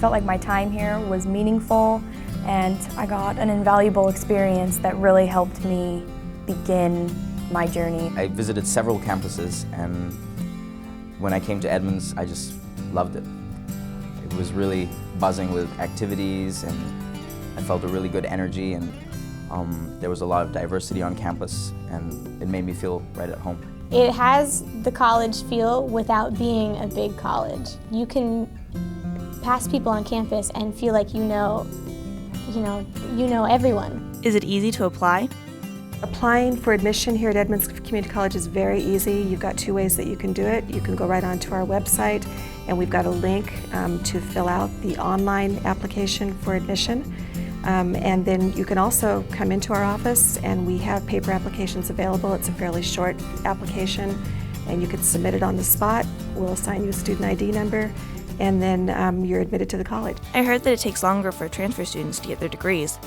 felt like my time here was meaningful, and I got an invaluable experience that really helped me begin my journey. I visited several campuses, and when I came to Edmonds, I just loved it. It was really buzzing with activities, and I felt a really good energy, and there was a lot of diversity on campus, and it made me feel right at home. It has the college feel without being a big college. You can pass people on campus and feel like you know everyone. Is it easy to apply? Applying for admission here at Edmonds Community College is very easy. You've got two ways that you can do it. You can go right onto our website, and we've got a link to fill out the online application for admission. And then you can also come into our office, and we have paper applications available. It's a fairly short application, and you can submit it on the spot. We'll assign you a student ID number, and then you're admitted to the college. I heard that it takes longer for transfer students to get their degrees.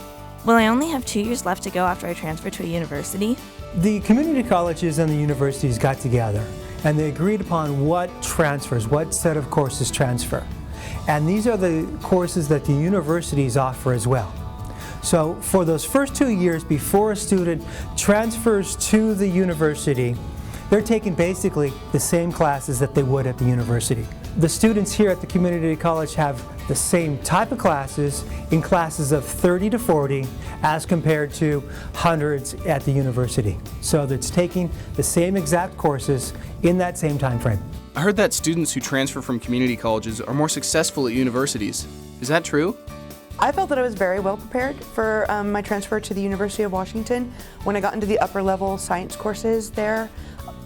Will I only have 2 years left to go after I transfer to a university? The community colleges and the universities got together, and they agreed upon what set of courses transfer. And these are the courses that the universities offer as well. So for those first 2 years before a student transfers to the university, they're taking basically the same classes that they would at the university. The students here at the community college have the same type of classes in classes of 30 to 40 as compared to hundreds at the university. So it's taking the same exact courses in that same time frame. I heard that students who transfer from community colleges are more successful at universities. Is that true? I felt that I was very well prepared for my transfer to the University of Washington. When I got into the upper level science courses there,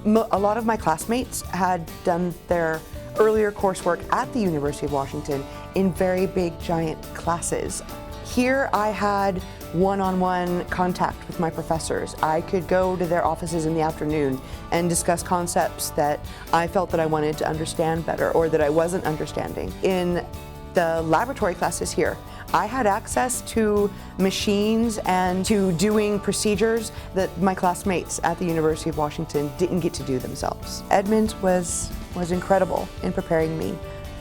a lot of my classmates had done their earlier coursework at the University of Washington in very big, giant classes. Here I had one-on-one contact with my professors. I could go to their offices in the afternoon and discuss concepts that I felt that I wanted to understand better or that I wasn't understanding. In the laboratory classes here, I had access to machines and to doing procedures that my classmates at the University of Washington didn't get to do themselves. Edmonds was incredible in preparing me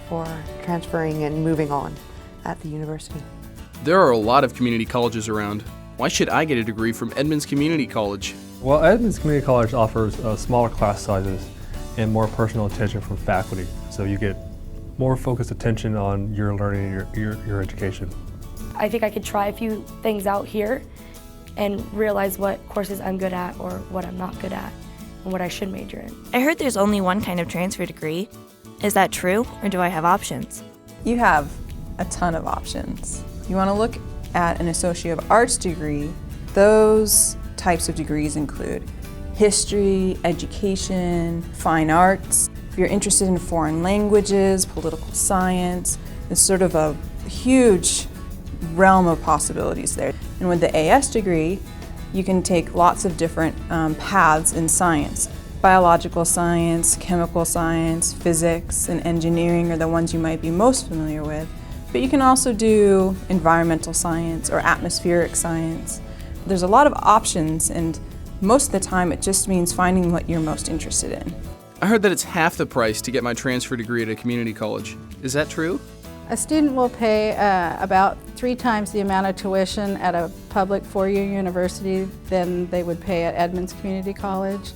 for transferring and moving on at the university. There are a lot of community colleges around. Why should I get a degree from Edmonds Community College? Well, Edmonds Community College offers smaller class sizes and more personal attention from faculty, so you get more focused attention on your learning and your education. I think I could try a few things out here and realize what courses I'm good at or what I'm not good at and what I should major in. I heard there's only one kind of transfer degree. Is that true, or do I have options? You have a ton of options. You want to look at an Associate of Arts degree. Those types of degrees include history, education, fine arts. If you're interested in foreign languages, political science, it's sort of a huge realm of possibilities there. And with the AS degree, you can take lots of different paths in science. Biological science, chemical science, physics, and engineering are the ones you might be most familiar with. But you can also do environmental science or atmospheric science. There's a lot of options, and most of the time it just means finding what you're most interested in. I heard that it's half the price to get my transfer degree at a community college. Is that true? A student will pay about 3 times the amount of tuition at a public four-year university than they would pay at Edmonds Community College.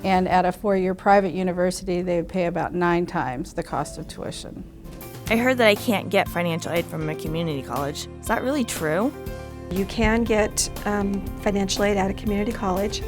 And at a four-year private university, they would pay about 9 times the cost of tuition. I heard that I can't get financial aid from a community college. Is that really true? You can get financial aid at a community college,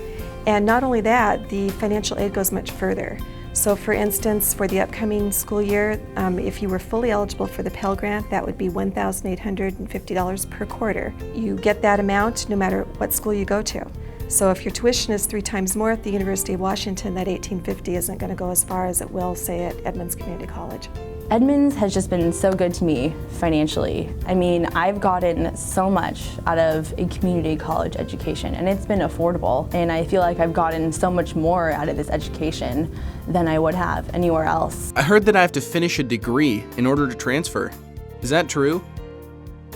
and not only that, the financial aid goes much further. So for instance, for the upcoming school year, if you were fully eligible for the Pell Grant, that would be $1,850 per quarter. You get that amount no matter what school you go to. So if your tuition is 3 times more at the University of Washington, that $1,850 isn't going to go as far as it will, say, at Edmonds Community College. Edmonds has just been so good to me financially. I mean, I've gotten so much out of a community college education, and it's been affordable, and I feel like I've gotten so much more out of this education than I would have anywhere else. I heard that I have to finish a degree in order to transfer. Is that true?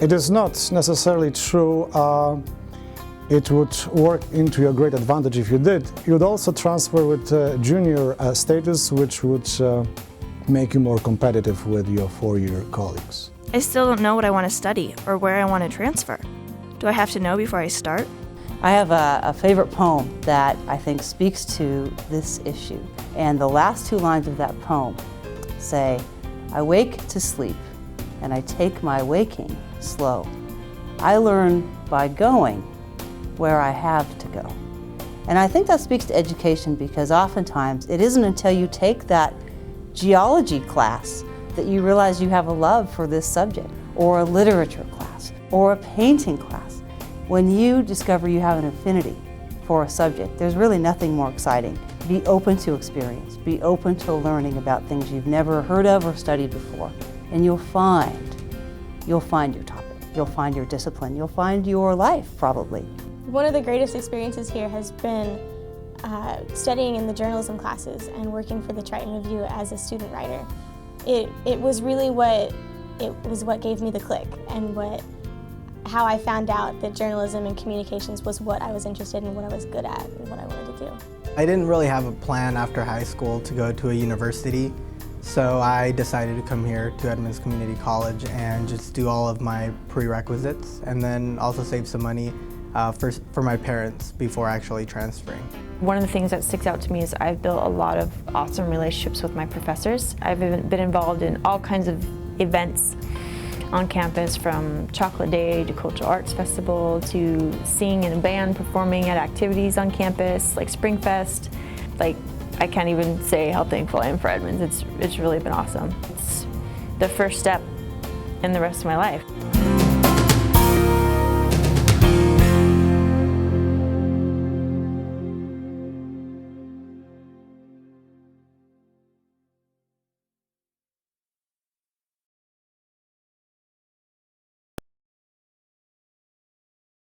It is not necessarily true. It would work into your great advantage if you did. You would also transfer with junior status, which would make you more competitive with your four-year colleagues. I still don't know what I want to study or where I want to transfer. Do I have to know before I start? I have a favorite poem that I think speaks to this issue. And the last two lines of that poem say, "I wake to sleep, and I take my waking slow. I learn by going where I have to go." And I think that speaks to education, because oftentimes it isn't until you take that geology class that you realize you have a love for this subject, or a literature class, or a painting class. When you discover you have an affinity for a subject, there's really nothing more exciting. Be open to experience. Be open to learning about things you've never heard of or studied before. And you'll find your topic. You'll find your discipline. You'll find your life, probably. One of the greatest experiences here has been studying in the journalism classes and working for the Triton Review as a student writer. It was really what gave me the click, and how I found out that journalism and communications was what I was interested in, what I was good at, and what I wanted to do. I didn't really have a plan after high school to go to a university, so I decided to come here to Edmonds Community College and just do all of my prerequisites, and then also save some money for my parents before actually transferring. One of the things that sticks out to me is I've built a lot of awesome relationships with my professors. I've been involved in all kinds of events on campus, from Chocolate Day to Cultural Arts Festival to singing in a band, performing at activities on campus like Spring Fest. Like, I can't even say how thankful I am for Edmonds. It's really been awesome. It's the first step in the rest of my life.